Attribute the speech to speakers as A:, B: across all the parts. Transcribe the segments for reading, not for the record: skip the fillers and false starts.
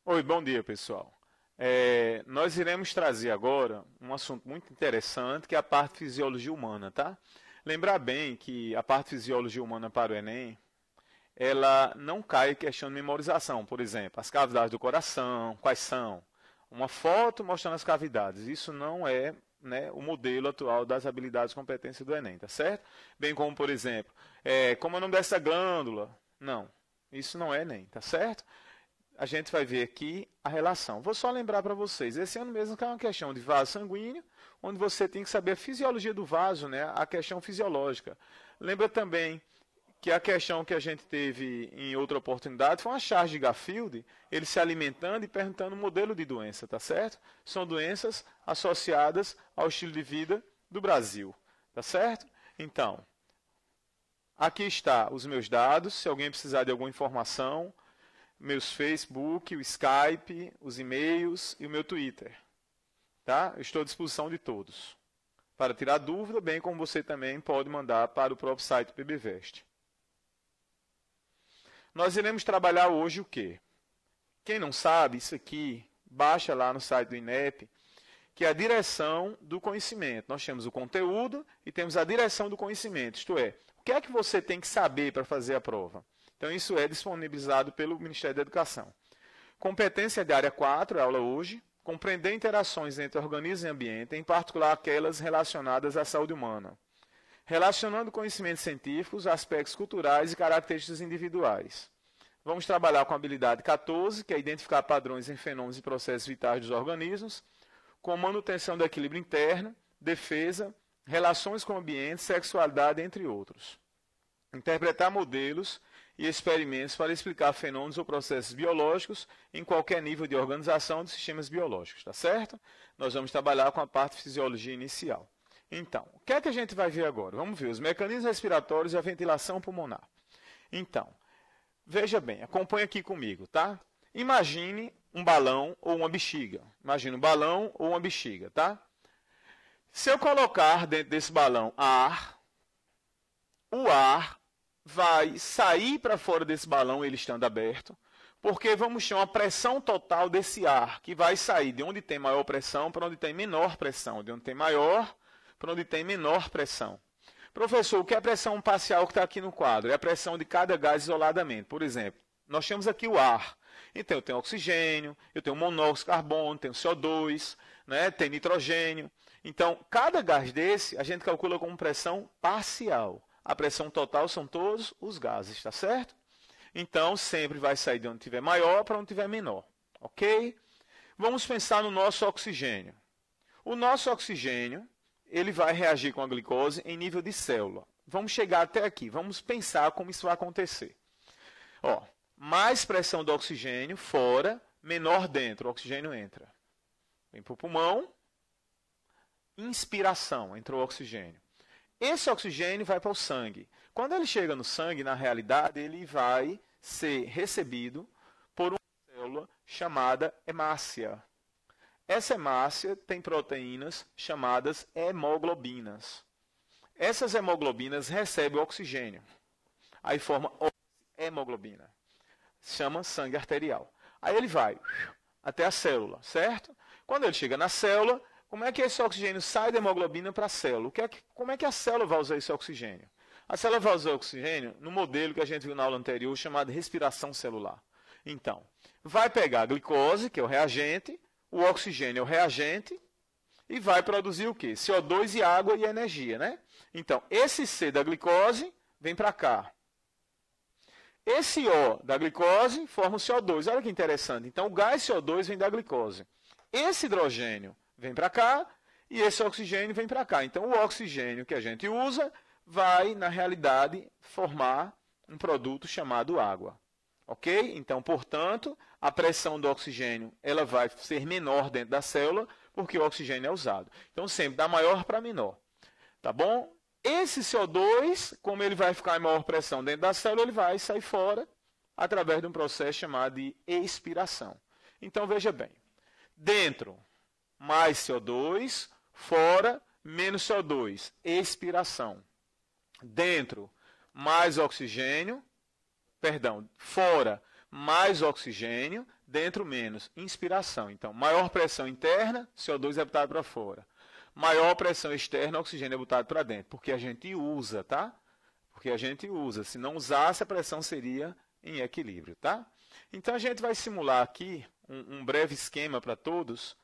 A: Oi, bom dia, pessoal. Nós iremos trazer agora um assunto muito interessante, que é a parte de fisiologia humana, tá? Lembrar bem que a parte de fisiologia humana para o Enem, ela não cai em questão de memorização. Por exemplo, as cavidades do coração, quais são? Uma foto mostrando as cavidades. Isso não é, né, o modelo atual das habilidades e competências do Enem, tá certo? Bem como, por exemplo, como é o nome dessa glândula? Não, isso não é Enem, tá certo? A gente vai ver aqui a relação. Vou só lembrar para vocês, esse ano mesmo que é uma questão de vaso sanguíneo, onde você tem que saber a fisiologia do vaso, né? A questão fisiológica. Lembra também que a questão que a gente teve em outra oportunidade foi uma charge de Garfield, ele se alimentando e perguntando o modelo de doença, tá certo? São doenças associadas ao estilo de vida do Brasil, tá certo? Então, aqui está os meus dados, se alguém precisar de alguma informação, meus Facebook, o Skype, os e-mails e o meu Twitter. Tá? Eu estou à disposição de todos. Para tirar dúvida, bem como você também pode mandar para o próprio site PBVest. Nós iremos trabalhar hoje o quê? Quem não sabe, isso aqui, baixa lá no site do INEP, que é a direção do conhecimento. Nós temos o conteúdo e temos a direção do conhecimento, isto é, o que é que você tem que saber para fazer a prova? Então, isso é disponibilizado pelo Ministério da Educação. Competência de área 4, é a aula hoje. Compreender interações entre organismos e ambiente, em particular aquelas relacionadas à saúde humana. Relacionando conhecimentos científicos, aspectos culturais e características individuais. Vamos trabalhar com a habilidade 14, que é identificar padrões em fenômenos e processos vitais dos organismos, com manutenção do equilíbrio interno, defesa, relações com o ambiente, sexualidade, entre outros. Interpretar modelos e experimentos para explicar fenômenos ou processos biológicos em qualquer nível de organização de sistemas biológicos, tá certo? Nós vamos trabalhar com a parte de fisiologia inicial. Então, o que é que a gente vai ver agora? Vamos ver os mecanismos respiratórios e a ventilação pulmonar. Então, veja bem, acompanhe aqui comigo, tá? Imagine um balão ou uma bexiga. Imagine um balão ou uma bexiga, tá? Se eu colocar dentro desse balão ar, o ar vai sair para fora desse balão, ele estando aberto, porque vamos ter uma pressão total desse ar, que vai sair de onde tem maior pressão para onde tem menor pressão, de onde tem maior para onde tem menor pressão. Professor, o que é a pressão parcial que está aqui no quadro? É a pressão de cada gás isoladamente. Por exemplo, nós temos aqui o ar. Então, eu tenho oxigênio, eu tenho monóxido de carbono, tenho CO2, né, tem nitrogênio. Então, cada gás desse, a gente calcula como pressão parcial. A pressão total são todos os gases, está certo? Então, sempre vai sair de onde tiver maior para onde tiver menor, ok? Vamos pensar no nosso oxigênio. O nosso oxigênio, ele vai reagir com a glicose em nível de célula. Vamos chegar até aqui, vamos pensar como isso vai acontecer. Ó, mais pressão do oxigênio fora, menor dentro, o oxigênio entra. Vem para o pulmão, inspiração, entrou o oxigênio. Esse oxigênio vai para o sangue. Quando ele chega no sangue, na realidade, ele vai ser recebido por uma célula chamada hemácia. Essa hemácia tem proteínas chamadas hemoglobinas. Essas hemoglobinas recebem o oxigênio. Aí forma hemoglobina. Chama sangue arterial. Aí ele vai até a célula, certo? Quando ele chega na célula, como é que esse oxigênio sai da hemoglobina para a célula? Como é que a célula vai usar esse oxigênio? A célula vai usar o oxigênio no modelo que a gente viu na aula anterior, chamado respiração celular. Então, vai pegar a glicose, que é o reagente, o oxigênio é o reagente, e vai produzir o quê? CO2 e água e energia, né? Então, esse C da glicose vem para cá. Esse O da glicose forma o CO2. Olha que interessante. Então, o gás CO2 vem da glicose. Esse hidrogênio vem para cá e esse oxigênio vem para cá. Então, o oxigênio que a gente usa vai, na realidade, formar um produto chamado água. Ok? Então, portanto, a pressão do oxigênio ela vai ser menor dentro da célula porque o oxigênio é usado. Então, sempre da maior para menor. Tá bom? Esse CO2, como ele vai ficar em maior pressão dentro da célula, ele vai sair fora através de um processo chamado de expiração. Então, veja bem. Dentro, mais CO2, fora, menos CO2, expiração. Dentro, mais oxigênio, fora, mais oxigênio, dentro menos, inspiração. Então, maior pressão interna, CO2 é botado para fora. Maior pressão externa, oxigênio é botado para dentro, porque a gente usa, tá? Porque a gente usa. Se não usasse, a pressão seria em equilíbrio, tá? Então, a gente vai simular aqui um breve esquema para todos,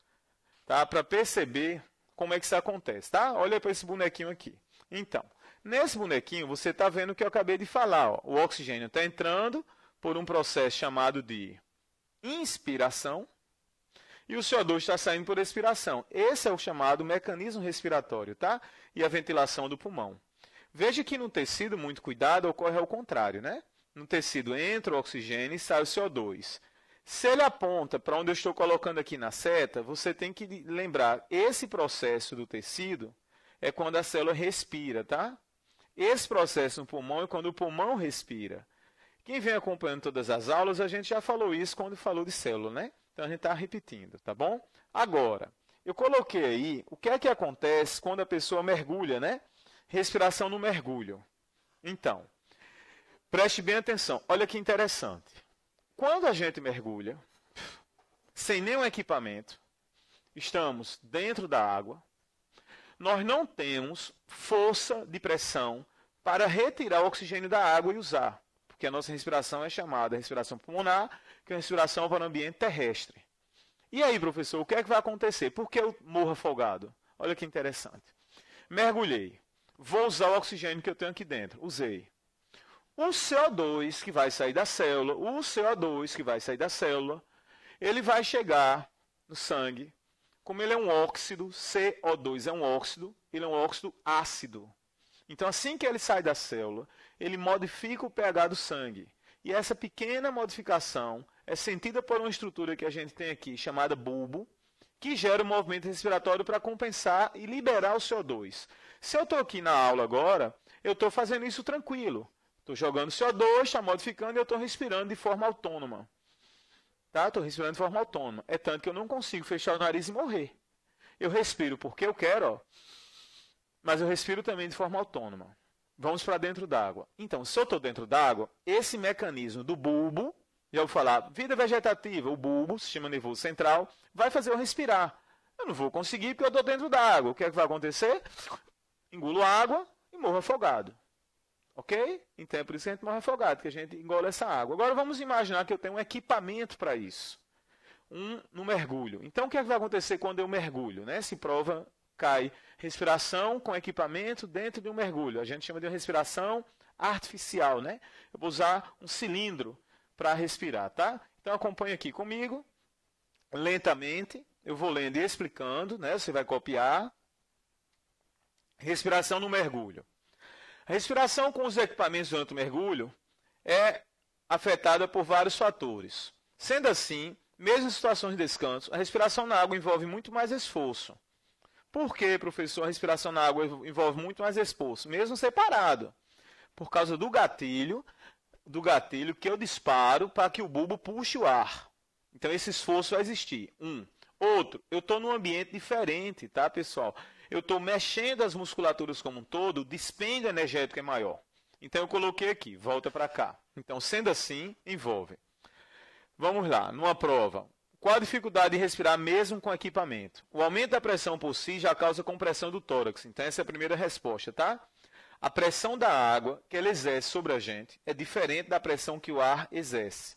A: tá? Para perceber como é que isso acontece, tá? Olha para esse bonequinho aqui. Então, nesse bonequinho, você está vendo o que eu acabei de falar. Ó. O oxigênio está entrando por um processo chamado de inspiração e o CO2 está saindo por expiração. Esse é o chamado mecanismo respiratório, tá? E a ventilação do pulmão. Veja que no tecido, muito cuidado, ocorre ao contrário, né? No tecido entra o oxigênio e sai o CO2. Se ele aponta para onde eu estou colocando aqui na seta, você tem que lembrar, esse processo do tecido é quando a célula respira, tá? Esse processo no pulmão é quando o pulmão respira. Quem vem acompanhando todas as aulas, a gente já falou isso quando falou de célula, né? Então a gente está repetindo, tá bom? Agora, eu coloquei aí o que é que acontece quando a pessoa mergulha, né? Respiração no mergulho. Então, preste bem atenção, olha que interessante. Quando a gente mergulha, sem nenhum equipamento, estamos dentro da água, nós não temos força de pressão para retirar o oxigênio da água e usar, porque a nossa respiração é chamada respiração pulmonar, que é uma respiração para o ambiente terrestre. E aí, professor, o que é que vai acontecer? Por que eu morro afogado? Olha que interessante. Mergulhei. Vou usar o oxigênio que eu tenho aqui dentro. Usei. O CO2 que vai sair da célula, ele vai chegar no sangue. Como ele é um óxido, CO2 é um óxido, ele é um óxido ácido. Então, assim que ele sai da célula, ele modifica o pH do sangue. E essa pequena modificação é sentida por uma estrutura que a gente tem aqui, chamada bulbo, que gera um movimento respiratório para compensar e liberar o CO2. Se eu estou aqui na aula agora, eu estou fazendo isso tranquilo. Estou jogando CO2, está modificando e eu estou respirando de forma autônoma. Tá? Estou respirando de forma autônoma. É tanto que eu não consigo fechar o nariz e morrer. Eu respiro porque eu quero, ó, mas eu respiro também de forma autônoma. Vamos para dentro d'água. Então, se eu estou dentro d'água, esse mecanismo do bulbo, já vou falar, vida vegetativa, o bulbo, sistema nervoso central, vai fazer eu respirar. Eu não vou conseguir porque eu estou dentro d'água. O que é que vai acontecer? Engulo água e morro afogado. Ok? Então é por isso que a gente morre afogado, que a gente engole essa água. Agora vamos imaginar que eu tenho um equipamento para isso. No mergulho. Então o que é que vai acontecer quando eu mergulho? Né? Se prova, cai respiração com equipamento dentro de um mergulho. A gente chama de uma respiração artificial. Né? Eu vou usar um cilindro para respirar. Tá? Então acompanhe aqui comigo. Lentamente, eu vou lendo e explicando. Né? Você vai copiar. Respiração no mergulho. A respiração com os equipamentos durante o mergulho é afetada por vários fatores. Sendo assim, mesmo em situações de descanso, a respiração na água envolve muito mais esforço. Por que, professor, a respiração na água envolve muito mais esforço? Mesmo separado. Por causa do gatilho que eu disparo para que o bulbo puxe o ar. Então, esse esforço vai existir. Outro, eu estou num ambiente diferente, tá, pessoal? Eu estou mexendo as musculaturas como um todo, o dispêndio energético é maior. Então, eu coloquei aqui, volta para cá. Então, sendo assim, envolve. Vamos lá, numa prova. Qual a dificuldade de respirar mesmo com equipamento? O aumento da pressão por si já causa compressão do tórax. Então, essa é a primeira resposta, tá? A pressão da água que ela exerce sobre a gente é diferente da pressão que o ar exerce.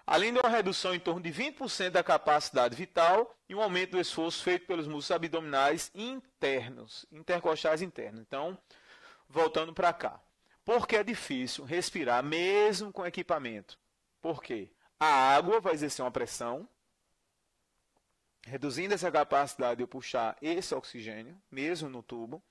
A: Além de uma redução em torno de 20% da capacidade vital e um aumento do esforço feito pelos músculos abdominais internos, intercostais internos. Então, voltando para cá. Por que é difícil respirar mesmo com equipamento? Por quê? A água vai exercer uma pressão, reduzindo essa capacidade de eu puxar esse oxigênio, mesmo no tubo,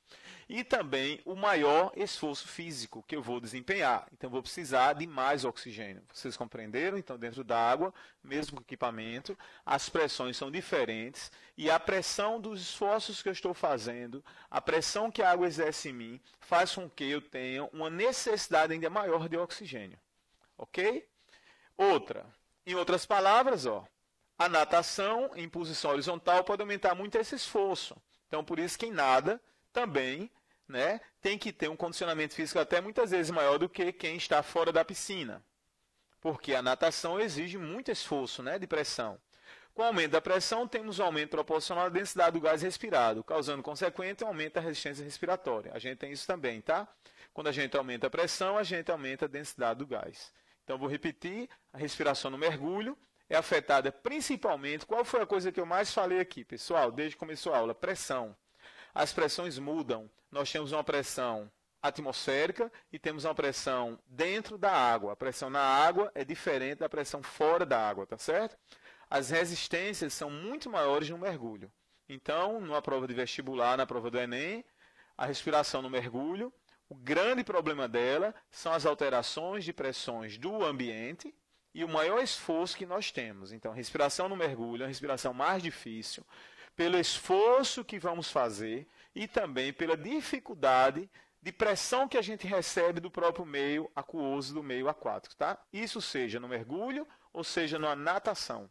A: e também o maior esforço físico que eu vou desempenhar. Então, eu vou precisar de mais oxigênio. Vocês compreenderam? Então, dentro da água, mesmo com equipamento, as pressões são diferentes e a pressão dos esforços que eu estou fazendo, a pressão que a água exerce em mim, faz com que eu tenha uma necessidade ainda maior de oxigênio. Ok? Outra. Em outras palavras, ó, a natação em posição horizontal pode aumentar muito esse esforço. Então, por isso, quem nada também, né, tem que ter um condicionamento físico até muitas vezes maior do que quem está fora da piscina. porque a natação exige muito esforço, né, de pressão. Com o aumento da pressão, temos um aumento proporcional à densidade do gás respirado, causando, consequente, um aumento da resistência respiratória. A gente tem isso também, tá? Quando a gente aumenta a pressão, a gente aumenta a densidade do gás. Então, vou repetir, a respiração no mergulho é afetada principalmente, qual foi a coisa que eu mais falei aqui, pessoal, desde que começou a aula? Pressão. As pressões mudam. Nós temos uma pressão atmosférica e temos uma pressão dentro da água. A pressão na água é diferente da pressão fora da água, tá certo? As resistências são muito maiores no mergulho. Então, numa prova de vestibular, na prova do Enem, a respiração no mergulho, o grande problema dela são as alterações de pressões do ambiente e o maior esforço que nós temos. Então, a respiração no mergulho é a respiração mais difícil, pelo esforço que vamos fazer e também pela dificuldade de pressão que a gente recebe do próprio meio aquoso, do meio aquático, tá? Isso seja no mergulho ou seja na natação.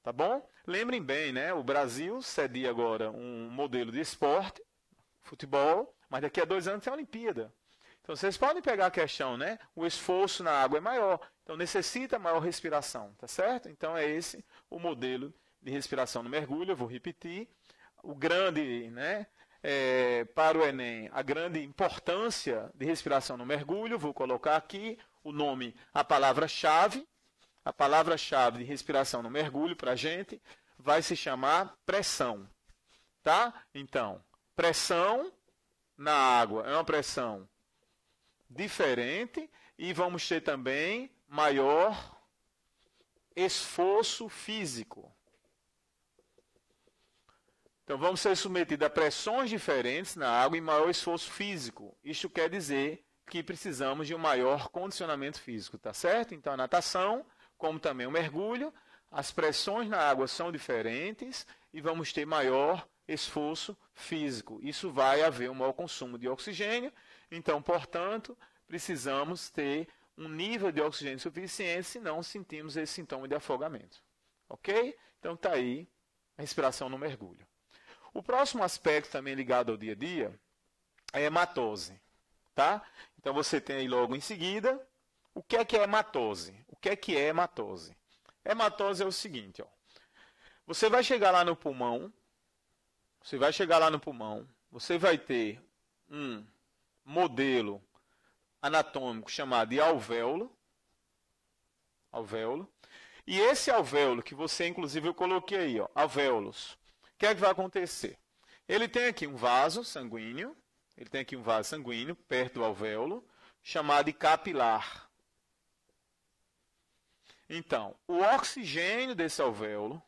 A: Tá bom? Lembrem bem, né? O Brasil cedia agora um modelo de esporte, futebol, mas daqui a 2 anos tem a Olimpíada. Então, vocês podem pegar a questão, né? O esforço na água é maior, então necessita maior respiração, tá certo? Então, é esse o modelo de respiração no mergulho. Eu vou repetir. O grande, né? Para o Enem, a grande importância de respiração no mergulho, vou colocar aqui o nome, a palavra-chave de respiração no mergulho para a gente vai se chamar pressão, tá? Então, pressão na água é uma pressão diferente e vamos ter também maior esforço físico. Então, vamos ser submetidos a pressões diferentes na água e maior esforço físico. Isto quer dizer que precisamos de um maior condicionamento físico, tá certo? Então, a natação, como também o mergulho, as pressões na água são diferentes e vamos ter maior esforço físico. Isso vai haver um maior consumo de oxigênio, então, portanto, precisamos ter um nível de oxigênio suficiente, senão sentimos esse sintoma de afogamento. Ok? Então, está aí a respiração no mergulho. O próximo aspecto também ligado ao dia a dia é a hematose. Tá? Então, você tem aí logo em seguida, o que é hematose? O que é hematose? Hematose é o seguinte, ó. Você vai chegar lá no pulmão, você vai ter um modelo anatômico chamado de alvéolo, e esse alvéolo, que você, inclusive, eu coloquei aí, ó, alvéolos, o que é que vai acontecer? Ele tem aqui um vaso sanguíneo, perto do alvéolo, chamado de capilar. Então, o oxigênio desse alvéolo,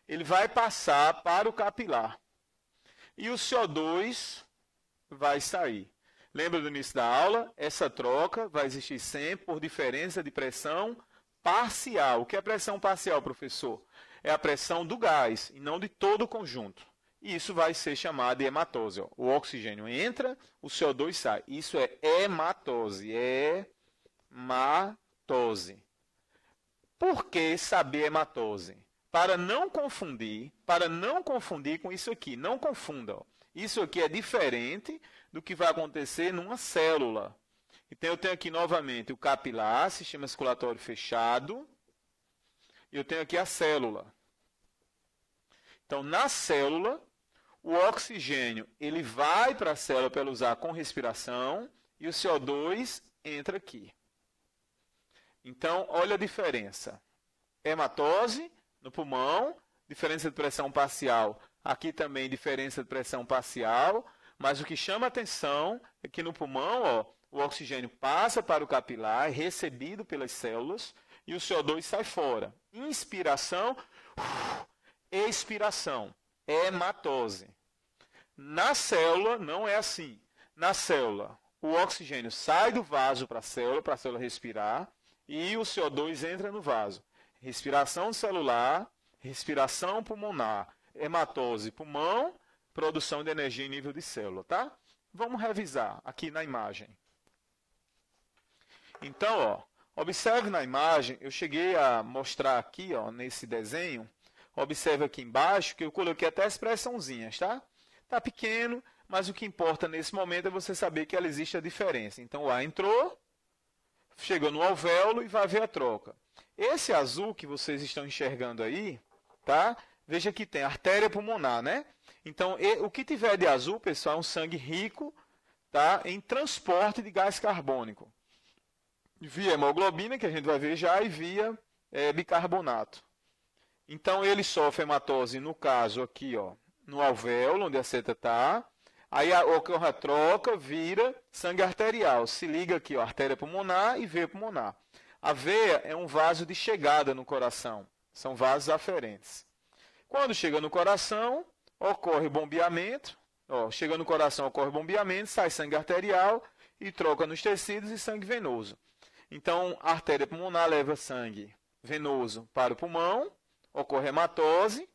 A: ele vai passar para o capilar. E o CO2 vai sair. Lembra do início da aula? Essa troca vai existir sempre por diferença de pressão parcial. O que é pressão parcial, professor? É a pressão do gás e não de todo o conjunto. E isso vai ser chamado de hematose. Ó. O oxigênio entra, o CO2 sai. Isso é hematose. Hematose. Por que saber hematose? Para não confundir com isso aqui. Não confunda. Ó. Isso aqui é diferente do que vai acontecer numa célula. Então, eu tenho aqui novamente o capilar, sistema circulatório fechado. E eu tenho aqui a célula. Então, na célula, o oxigênio ele vai para a célula para usar com respiração e o CO2 entra aqui. Então, olha a diferença. Hematose no pulmão, diferença de pressão parcial. Aqui também diferença de pressão parcial, mas o que chama atenção é que no pulmão, ó, o oxigênio passa para o capilar, é recebido pelas células e o CO2 sai fora. Inspiração, expiração, hematose. Na célula não é assim. Na célula, o oxigênio sai do vaso para a célula respirar, e o CO2 entra no vaso. Respiração celular, respiração pulmonar, hematose, pulmão, produção de energia em nível de célula, tá? Vamos revisar aqui na imagem. Então, ó, observe na imagem, eu cheguei a mostrar aqui, ó, nesse desenho, observe aqui embaixo que eu coloquei até as expressãozinhas, tá? Tá pequeno, mas o que importa nesse momento é você saber que ela existe a diferença. Então, o ar entrou, chegou no alvéolo e vai haver a troca. Esse azul que vocês estão enxergando aí, tá? Veja que tem artéria pulmonar, né? Então, o que tiver de azul, pessoal, é um sangue rico, tá? Em transporte de gás carbônico. Via hemoglobina, que a gente vai ver já, e via bicarbonato. Então, ele sofre hematose, no caso aqui, ó, no alvéolo, onde a seta está. Aí ocorre a troca, vira sangue arterial. Se liga aqui, ó, artéria pulmonar e veia pulmonar. A veia é um vaso de chegada no coração. São vasos aferentes. Quando chega no coração, ocorre bombeamento. Ó, chega no coração, ocorre bombeamento, sai sangue arterial e troca nos tecidos e sangue venoso. Então, a artéria pulmonar leva sangue venoso para o pulmão, ocorre hematose.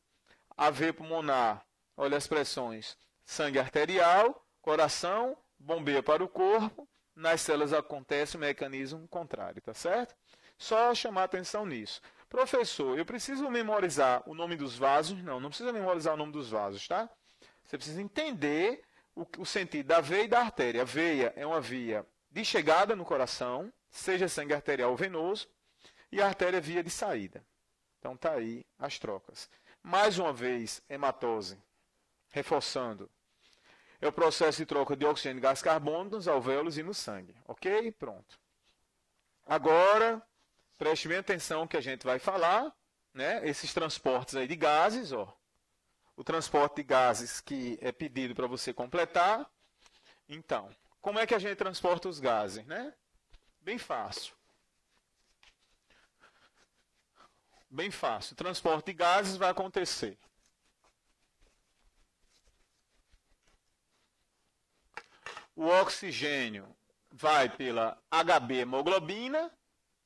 A: A veia pulmonar, olha as pressões, sangue arterial, coração, bombeia para o corpo. Nas células acontece o mecanismo contrário, tá certo? Só chamar atenção nisso. Professor, eu preciso memorizar o nome dos vasos? Não, não precisa memorizar o nome dos vasos, tá? Você precisa entender o sentido da veia e da artéria. A veia é uma via de chegada no coração, seja sangue arterial ou venoso, e a artéria é via de saída. Então tá aí as trocas. Mais uma vez, hematose, reforçando. É o processo de troca de oxigênio e gás carbônico nos alvéolos e no sangue. Ok? Pronto. Agora, preste bem atenção que a gente vai falar, né? Esses transportes aí de gases, ó. O transporte de gases que é pedido para você completar. Então, como é que a gente transporta os gases, né? Bem fácil. Bem fácil. O transporte de gases vai acontecer. O oxigênio vai pela HB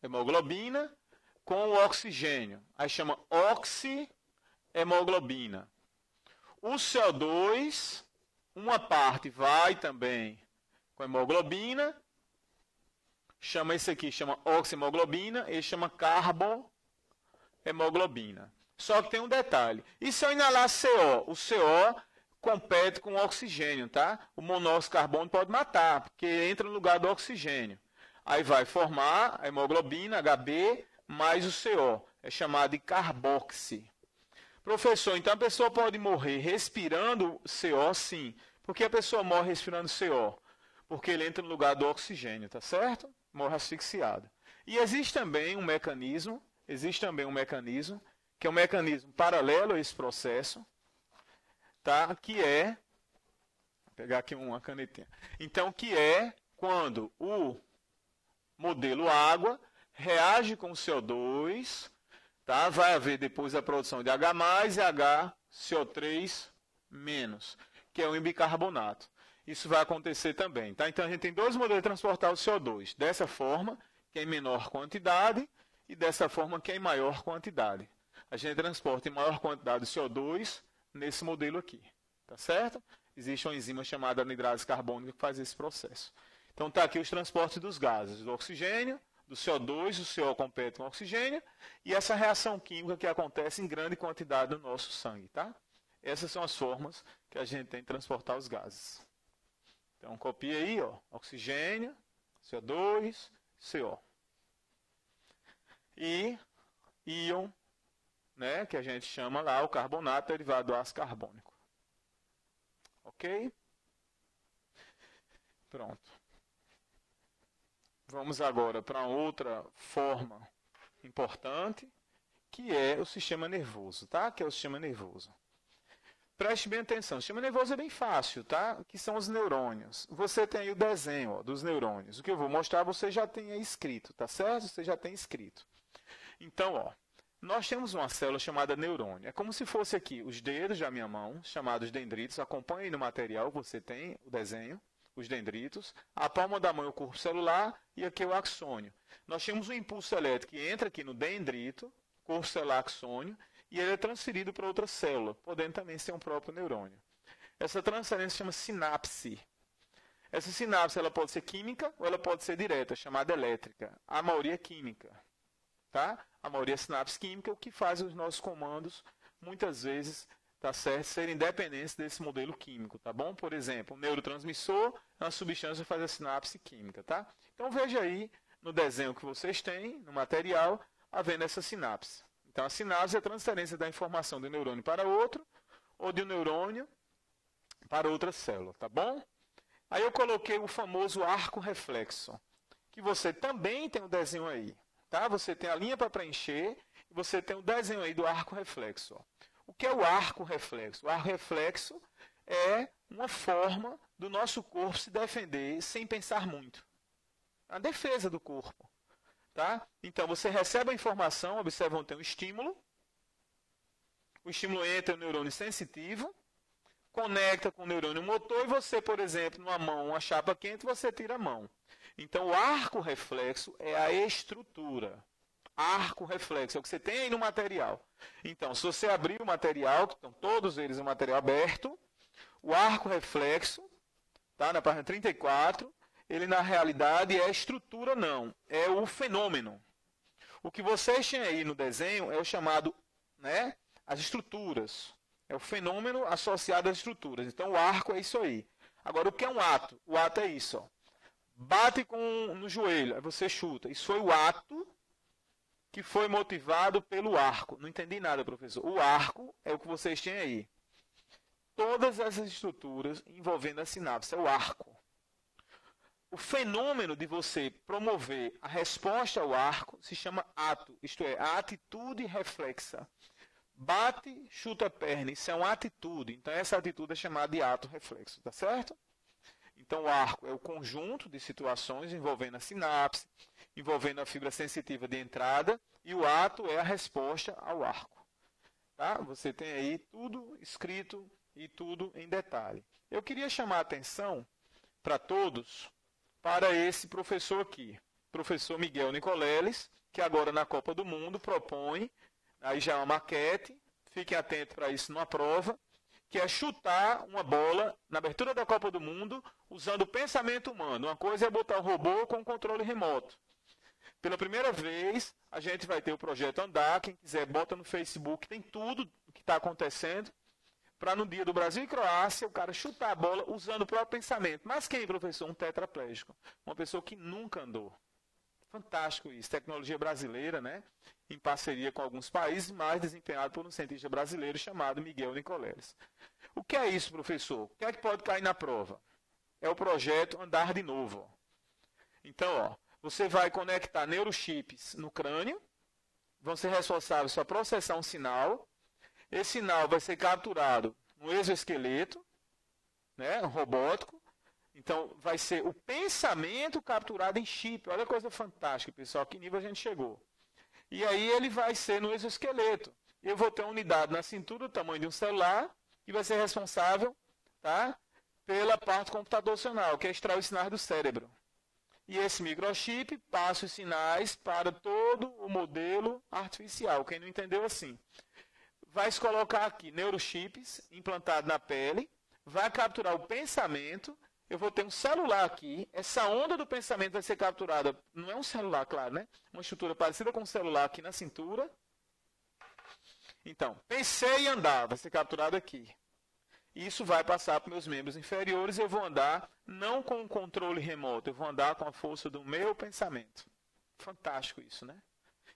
A: hemoglobina com o oxigênio. Aí chama oxihemoglobina. O CO2, uma parte vai também com hemoglobina. Chama esse aqui, chama oxihemoglobina. Esse chama carbohemoglobina. Só que tem um detalhe. E se eu inalar CO? O CO compete com o oxigênio, tá? O monóxido de carbono pode matar, porque entra no lugar do oxigênio. Aí vai formar a hemoglobina, HB, mais o CO. É chamado de carboxi. Professor, então a pessoa pode morrer respirando CO? Sim. Por que a pessoa morre respirando CO? Porque ele entra no lugar do oxigênio, tá certo? Morre asfixiado. E existe também um mecanismo, que é um mecanismo paralelo a esse processo, tá? Que é, vou pegar aqui uma canetinha. Então, que é quando o modelo água reage com o CO2, tá? Vai haver depois a produção de H+, e HCO3-, que é o bicarbonato. Isso vai acontecer também, tá? Então, a gente tem dois modelos de transportar o CO2. Dessa forma, que é em menor quantidade, e dessa forma, que é em maior quantidade. A gente transporta em maior quantidade o CO2 nesse modelo aqui, tá certo? Existe uma enzima chamada anidrase carbônica que faz esse processo. Então está aqui os transportes dos gases, do oxigênio, do CO2, o CO compete com o oxigênio, e essa reação química que acontece em grande quantidade no nosso sangue, tá? Essas são as formas que a gente tem de transportar os gases. Então copia aí, ó, oxigênio, CO2, CO. E íon, né, que a gente chama lá o carbonato derivado do ácido carbônico. Ok? Pronto. Vamos agora para outra forma importante, que é o sistema nervoso, tá? Que é o sistema nervoso. Preste bem atenção. O sistema nervoso é bem fácil, tá? Que são os neurônios. Você tem aí o desenho, ó, dos neurônios. O que eu vou mostrar você já tem aí escrito, tá certo? Você já tem escrito. Então, ó, nós temos uma célula chamada neurônio. É como se fosse aqui os dedos da minha mão, chamados dendritos. Acompanhe aí no material, você tem o desenho, os dendritos. A palma da mão é o corpo celular e aqui é o axônio. Nós temos um impulso elétrico que entra aqui no dendrito, corpo celular axônio, e ele é transferido para outra célula, podendo também ser um próprio neurônio. Essa transferência se chama sinapse. Essa sinapse ela pode ser química ou ela pode ser direta, chamada elétrica. A maioria é química. Tá? A maioria é sinapse química, o que faz os nossos comandos, muitas vezes, tá certo, serem dependentes desse modelo químico. Tá bom? Por exemplo, o neurotransmissor é uma substância que faz a sinapse química. Tá? Então veja aí no desenho que vocês têm, no material, havendo essa sinapse. Então, a sinapse é a transferência da informação de um neurônio para outro, ou de um neurônio para outra célula, tá bom? Aí eu coloquei o famoso arco reflexo, que você também tem um desenho aí, tá? Você tem a linha para preencher e você tem o desenho aí do arco reflexo. Ó. O que é o arco reflexo? O arco reflexo é uma forma do nosso corpo se defender sem pensar muito. A defesa do corpo. Tá? Então, você recebe a informação, observa onde tem um estímulo. O estímulo entra no neurônio sensitivo, conecta com o neurônio motor e você, por exemplo, numa mão, uma chapa quente, você tira a mão. Então, o arco reflexo é a estrutura. Arco reflexo é o que você tem aí no material. Então, se você abrir o material, que estão todos eles no material aberto, o arco reflexo, tá, na página 34, ele na realidade é a estrutura não, é o fenômeno. O que vocês têm aí no desenho é o chamado, né, as estruturas. É o fenômeno associado às estruturas. Então, o arco é isso aí. Agora, o que é um ato? O ato é isso. Ó. Bate no joelho, aí você chuta. Isso foi o ato que foi motivado pelo arco. Não entendi nada, professor. O arco é o que vocês têm aí. Todas essas estruturas envolvendo a sinapse, é o arco. O fenômeno de você promover a resposta ao arco se chama ato, isto é, a atitude reflexa. Bate, chuta a perna, isso é uma atitude. Então, essa atitude é chamada de ato reflexo, tá certo? Então, o arco é o conjunto de situações envolvendo a sinapse, envolvendo a fibra sensitiva de entrada, e o ato é a resposta ao arco. Tá? Você tem aí tudo escrito e tudo em detalhe. Eu queria chamar a atenção para todos para esse professor aqui, professor Miguel Nicoleles, que agora na Copa do Mundo propõe, aí já é uma maquete, fiquem atentos para isso numa prova, que é chutar uma bola na abertura da Copa do Mundo usando o pensamento humano. Uma coisa é botar o robô com controle remoto. Pela primeira vez, a gente vai ter o projeto Andar, quem quiser bota no Facebook, tem tudo o que está acontecendo, para no dia do Brasil e Croácia, o cara chutar a bola usando o próprio pensamento. Mas quem, professor? Um tetraplégico. Uma pessoa que nunca andou. Fantástico isso. Tecnologia brasileira, né? Em parceria com alguns países, mas desempenhado por um cientista brasileiro chamado Miguel Nicoleles. O que é isso, professor? O que é que pode cair na prova? É o projeto Andar de Novo. Então, ó, você vai conectar neurochips no crânio, vão ser responsáveis pela processar um sinal. Esse sinal vai ser capturado no exoesqueleto, né, robótico. Então, vai ser o pensamento capturado em chip. Olha que coisa fantástica, pessoal. Que nível a gente chegou. E aí ele vai ser no exoesqueleto. Eu vou ter uma unidade na cintura do tamanho de um celular que vai ser responsável, tá, pela parte computacional, que é extrair os sinais do cérebro. E esse microchip passa os sinais para todo o modelo artificial. Quem não entendeu assim? Vai se colocar aqui neurochips implantados na pele, vai capturar o pensamento, eu vou ter um celular aqui, essa onda do pensamento vai ser capturada, não é um celular, claro, né? Uma estrutura parecida com um celular aqui na cintura. Então, pensei em andar, vai ser capturado aqui. Isso vai passar para meus membros inferiores e eu vou andar não com um controle remoto, eu vou andar com a força do meu pensamento. Fantástico isso, né?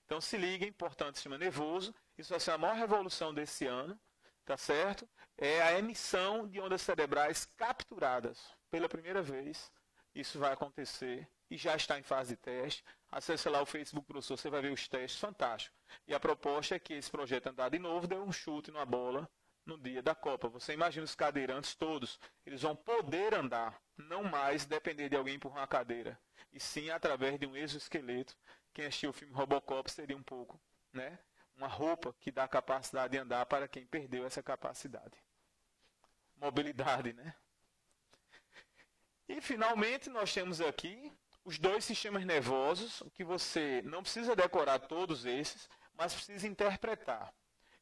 A: Então, se liga, importante, sistema nervoso. Isso vai ser a maior revolução desse ano, tá certo? É a emissão de ondas cerebrais capturadas. Pela primeira vez, isso vai acontecer e já está em fase de teste. Acesse lá o Facebook, professor, você vai ver os testes, fantástico. E a proposta é que esse projeto Andar de Novo dê um chute numa bola no dia da Copa. Você imagina os cadeirantes todos, eles vão poder andar, não mais depender de alguém empurrar uma cadeira, e sim através de um exoesqueleto. Quem assistiu o filme Robocop seria um pouco, né? Uma roupa que dá a capacidade de andar para quem perdeu essa capacidade. Mobilidade, né? E, finalmente, nós temos aqui os dois sistemas nervosos, que você não precisa decorar todos esses, mas precisa interpretar.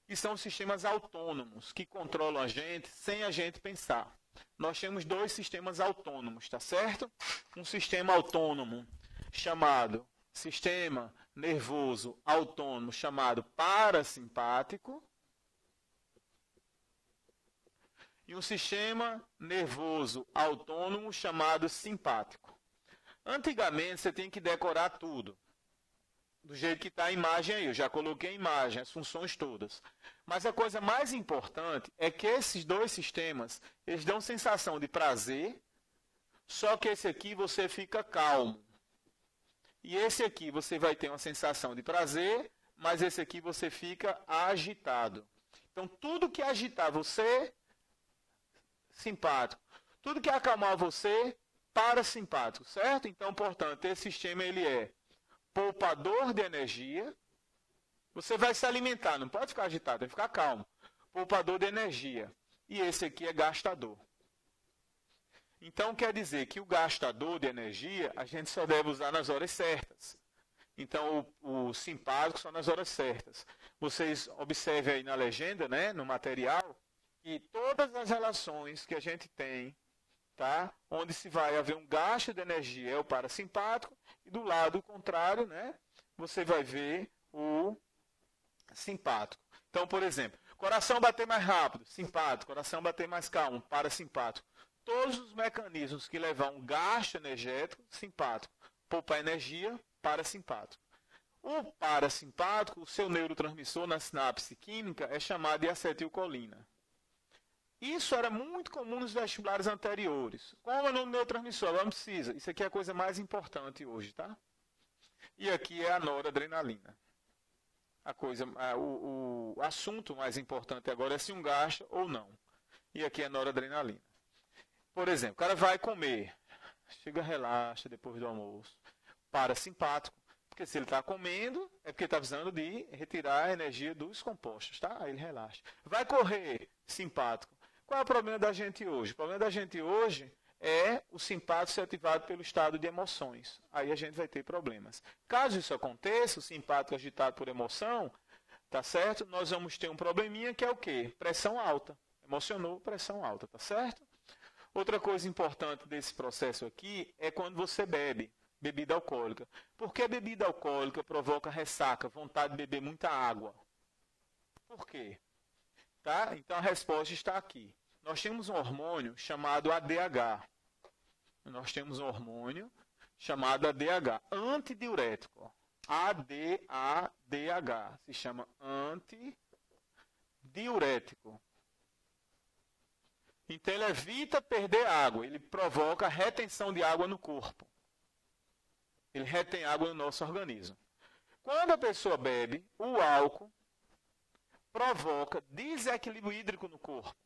A: Que são os sistemas autônomos, que controlam a gente sem a gente pensar. Nós temos dois sistemas autônomos, tá certo? Um sistema autônomo chamado sistema nervoso autônomo chamado parasimpático e um sistema nervoso autônomo chamado simpático. Antigamente você tinha que decorar tudo. Do jeito que está a imagem aí, eu já coloquei a imagem, as funções todas. Mas a coisa mais importante é que esses dois sistemas, eles dão sensação de prazer, só que esse aqui você fica calmo. E esse aqui você vai ter uma sensação de prazer, mas esse aqui você fica agitado. Então, tudo que agitar você, simpático. Tudo que acalmar você, parasimpático, certo? Então, portanto, esse sistema ele é poupador de energia. Você vai se alimentar, não pode ficar agitado, tem que ficar calmo. Poupador de energia. E esse aqui é gastador. Então, quer dizer que o gastador de energia, a gente só deve usar nas horas certas. Então, o simpático só nas horas certas. Vocês observem aí na legenda, né, no material, que todas as relações que a gente tem, tá, onde se vai haver um gasto de energia é o parasimpático, e do lado contrário, né, você vai ver o simpático. Então, por exemplo, coração bater mais rápido, simpático, coração bater mais calmo, parasimpático. Todos os mecanismos que levam a um gasto energético, simpático, poupar energia, parasimpático. O parasimpático, o seu neurotransmissor na sinapse química é chamado de acetilcolina. Isso era muito comum nos vestibulares anteriores. Qual é o nome do neurotransmissor? Agora não precisa. Isso aqui é a coisa mais importante hoje, tá? E aqui é a noradrenalina. O assunto mais importante agora é se um gasta ou não. E aqui é a noradrenalina. Por exemplo, o cara vai comer, chega, relaxa depois do almoço, parasimpático, porque se ele está comendo, é porque está precisando de retirar a energia dos compostos, tá? Aí ele relaxa. Vai correr, simpático. Qual é o problema da gente hoje? O problema da gente hoje é o simpático ser ativado pelo estado de emoções. Aí a gente vai ter problemas. Caso isso aconteça, o simpático agitado por emoção, tá certo? Nós vamos ter um probleminha que é o quê? Pressão alta. Emocionou, pressão alta, tá certo? Outra coisa importante desse processo aqui é quando você bebe bebida alcoólica. Porque a bebida alcoólica provoca ressaca, vontade de beber muita água. Por quê? Tá? Então a resposta está aqui. Nós temos um hormônio chamado ADH. Nós temos um hormônio chamado ADH, antidiurético. ADH se chama antidiurético. Então ele evita perder água, ele provoca retenção de água no corpo. Ele retém água no nosso organismo. Quando a pessoa bebe, o álcool provoca desequilíbrio hídrico no corpo.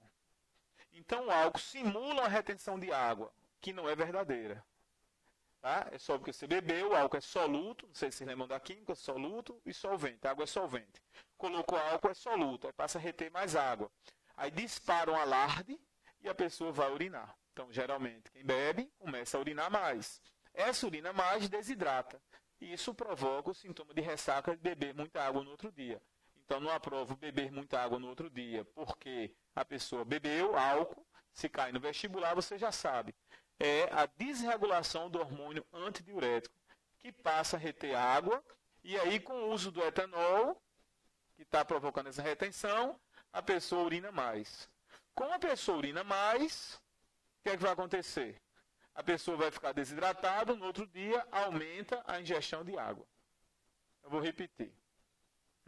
A: Então o álcool simula uma retenção de água, que não é verdadeira. Tá? É só porque você bebeu, o álcool é soluto, não sei se vocês lembram da química, soluto e solvente. A água é solvente. Colocou álcool, é soluto, aí passa a reter mais água. Aí dispara um alarde e a pessoa vai urinar. Então, geralmente, quem bebe começa a urinar mais. Essa urina mais desidrata. E isso provoca o sintoma de ressaca de beber muita água no outro dia. Então, não aprovo beber muita água no outro dia, porque a pessoa bebeu álcool, se cai no vestibular, você já sabe. É a desregulação do hormônio antidiurético, que passa a reter água, e aí, com o uso do etanol, que está provocando essa retenção, a pessoa urina mais. Como a pessoa urina mais, o que é que vai acontecer? A pessoa vai ficar desidratada, no outro dia aumenta a ingestão de água. Eu vou repetir.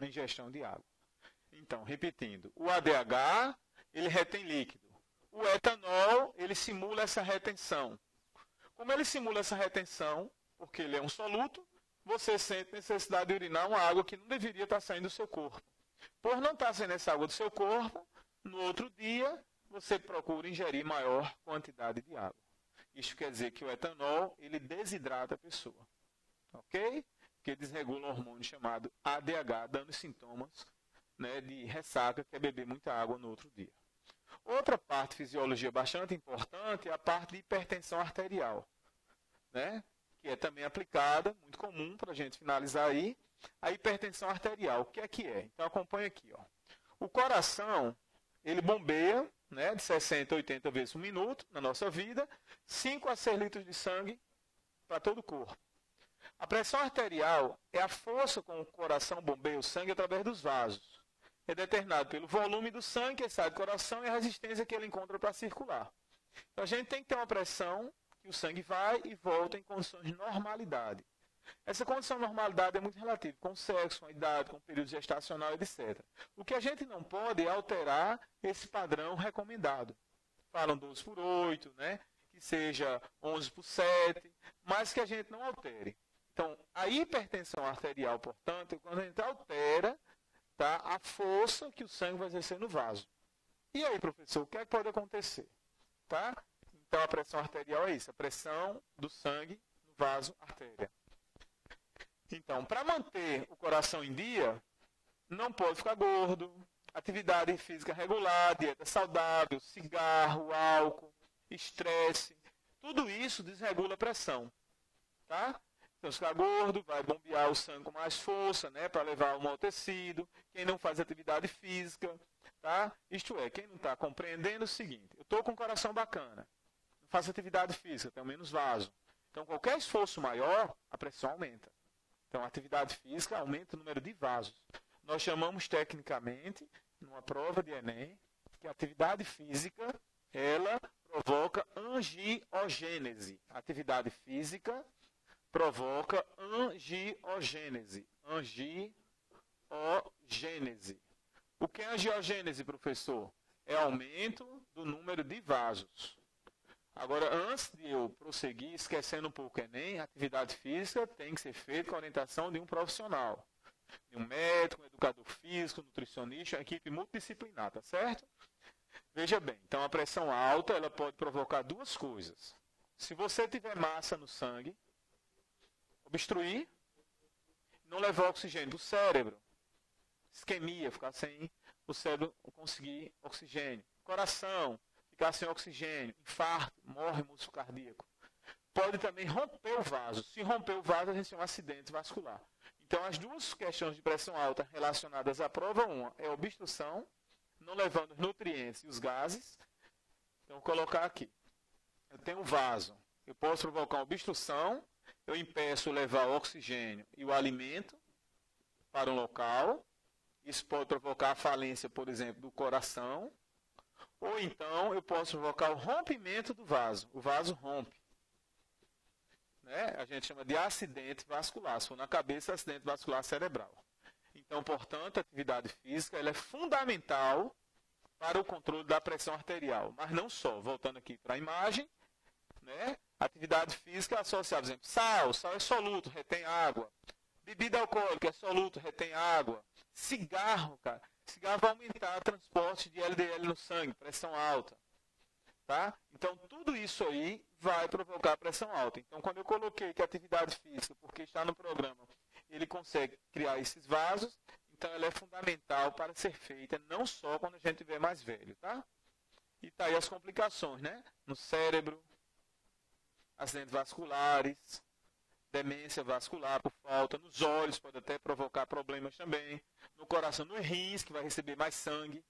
A: A ingestão de água. Então, repetindo. O ADH, ele retém líquido. O etanol, ele simula essa retenção. Como ele simula essa retenção, porque ele é um soluto, você sente necessidade de urinar uma água que não deveria estar saindo do seu corpo. Por não estar saindo essa água do seu corpo, no outro dia, você procura ingerir maior quantidade de água. Isso quer dizer que o etanol, ele desidrata a pessoa. Ok? Que desregula um hormônio chamado ADH, dando sintomas, né, de ressaca, que é beber muita água no outro dia. Outra parte de fisiologia bastante importante é a parte de hipertensão arterial, né, que é também aplicada, muito comum para a gente finalizar aí, a hipertensão arterial. O que é? Então acompanha aqui. Ó. O coração, ele bombeia, né, de 60 a 80 vezes por minuto na nossa vida, 5 a 6 litros de sangue para todo o corpo. A pressão arterial é a força com que o coração bombeia o sangue através dos vasos. É determinado pelo volume do sangue que sai do coração e a resistência que ele encontra para circular. Então a gente tem que ter uma pressão que o sangue vai e volta em condições de normalidade. Essa condição de normalidade é muito relativa, com sexo, com a idade, com o período gestacional, etc. O que a gente não pode é alterar esse padrão recomendado. Falam 12 por 8, né? Que seja 11 por 7, mas que a gente não altere. Então, a hipertensão arterial, portanto, é quando a gente altera, tá, a força que o sangue vai exercer no vaso. E aí, professor, o que é que pode acontecer? Tá? Então, a pressão arterial é isso, a pressão do sangue no vaso artéria. Então, para manter o coração em dia, não pode ficar gordo, atividade física regular, dieta saudável, cigarro, álcool, estresse, tudo isso desregula a pressão. Tá? Então, se ficar gordo, vai bombear o sangue com mais força, né, para levar ao mau tecido. Quem não faz atividade física, tá? Isto é, quem não está compreendendo é o seguinte, eu estou com um coração bacana, não faço atividade física, tenho menos vaso. Então, qualquer esforço maior, a pressão aumenta. Então, a atividade física aumenta o número de vasos. Nós chamamos tecnicamente, numa prova de Enem, que a atividade física, ela provoca angiogênese. A atividade física provoca angiogênese. Angiogênese. O que é angiogênese, professor? É aumento do número de vasos. Agora, antes de eu prosseguir, esquecendo um pouco o Enem, a atividade física tem que ser feita com a orientação de um profissional. De um médico, um educador físico, nutricionista, uma equipe multidisciplinar, tá certo? Veja bem, então a pressão alta ela pode provocar duas coisas. Se você tiver massa no sangue, obstruir, não levar oxigênio para o cérebro, isquemia, ficar sem o cérebro conseguir oxigênio. Coração, ficar sem oxigênio, infarto, morre músculo cardíaco. Pode também romper o vaso. Se romper o vaso, a gente tem um acidente vascular. Então, as duas questões de pressão alta relacionadas à prova, uma é obstrução, não levando os nutrientes e os gases. Então, vou colocar aqui. Eu tenho um vaso. Eu posso provocar uma obstrução, eu impeço levar o oxigênio e o alimento para um local. Isso pode provocar a falência, por exemplo, do coração. Ou então, eu posso provocar o rompimento do vaso. O vaso rompe. Né? A gente chama de acidente vascular. Se for na cabeça, acidente vascular cerebral. Então, portanto, a atividade física ela é fundamental para o controle da pressão arterial. Mas não só. Voltando aqui para a imagem, né? Atividade física é associada, por exemplo, sal é soluto, retém água. Bebida alcoólica é soluto, retém água. Cigarro, cara. Cigarro vai aumentar o transporte de LDL no sangue, pressão alta. Tá? Então, tudo isso aí vai provocar pressão alta. Então, quando eu coloquei que a atividade física, porque está no programa, ele consegue criar esses vasos, então ela é fundamental para ser feita, não só quando a gente estiver mais velho. Tá? E tá aí as complicações, né? No cérebro, acidentes vasculares, demência vascular por falta, nos olhos pode até provocar problemas também, no coração, nos rins, que vai receber mais sangue,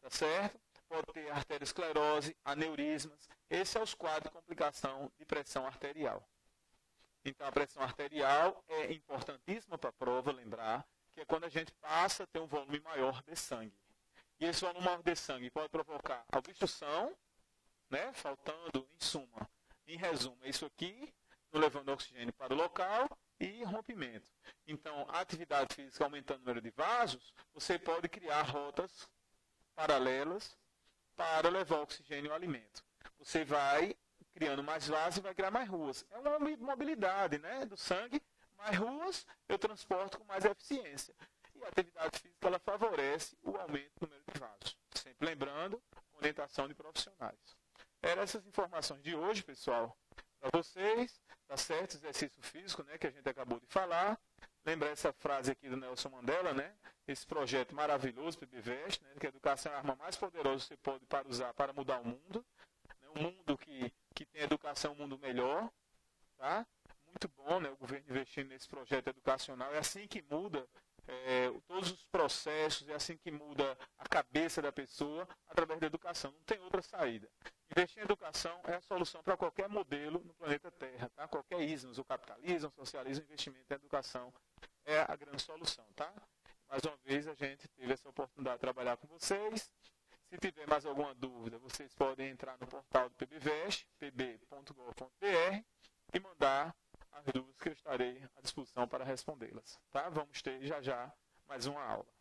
A: tá certo? Pode ter arteriosclerose, aneurismas. Esse é os quadros de complicação de pressão arterial. Então, a pressão arterial é importantíssima para a prova, lembrar, que é quando a gente passa a ter um volume maior de sangue. E esse volume maior de sangue pode provocar obstrução, né? Faltando, em suma, em resumo, é isso aqui, não levando oxigênio para o local, e rompimento. Então, a atividade física aumentando o número de vasos, você pode criar rotas paralelas para levar oxigênio e alimento. Você vai criando mais vasos e vai criar mais ruas. É uma mobilidade, né, do sangue, mais ruas eu transporto com mais eficiência. E a atividade física ela favorece o aumento do número de vasos. Sempre lembrando, orientação de profissionais. Eram essas informações de hoje, pessoal, para vocês, tá certo? Exercício físico, né, que a gente acabou de falar. Lembrar essa frase aqui do Nelson Mandela, né? Esse projeto maravilhoso, PBVest, né? Que a educação é a arma mais poderosa que você pode usar para mudar o mundo. Né? Um mundo que tem educação, um mundo melhor. Tá? Muito bom, né? O governo investindo nesse projeto educacional. É assim que muda todos os processos, é assim que muda a cabeça da pessoa através da educação. Não tem outra saída. Investir em educação é a solução para qualquer modelo no planeta Terra, tá? Qualquer ismos, o capitalismo, o socialismo, o investimento em educação é a grande solução, tá? Mais uma vez a gente teve essa oportunidade de trabalhar com vocês. Se tiver mais alguma dúvida, vocês podem entrar no portal do PBVest, pb.gov.br, e mandar as dúvidas que eu estarei à disposição para respondê-las. Tá? Vamos ter já já mais uma aula.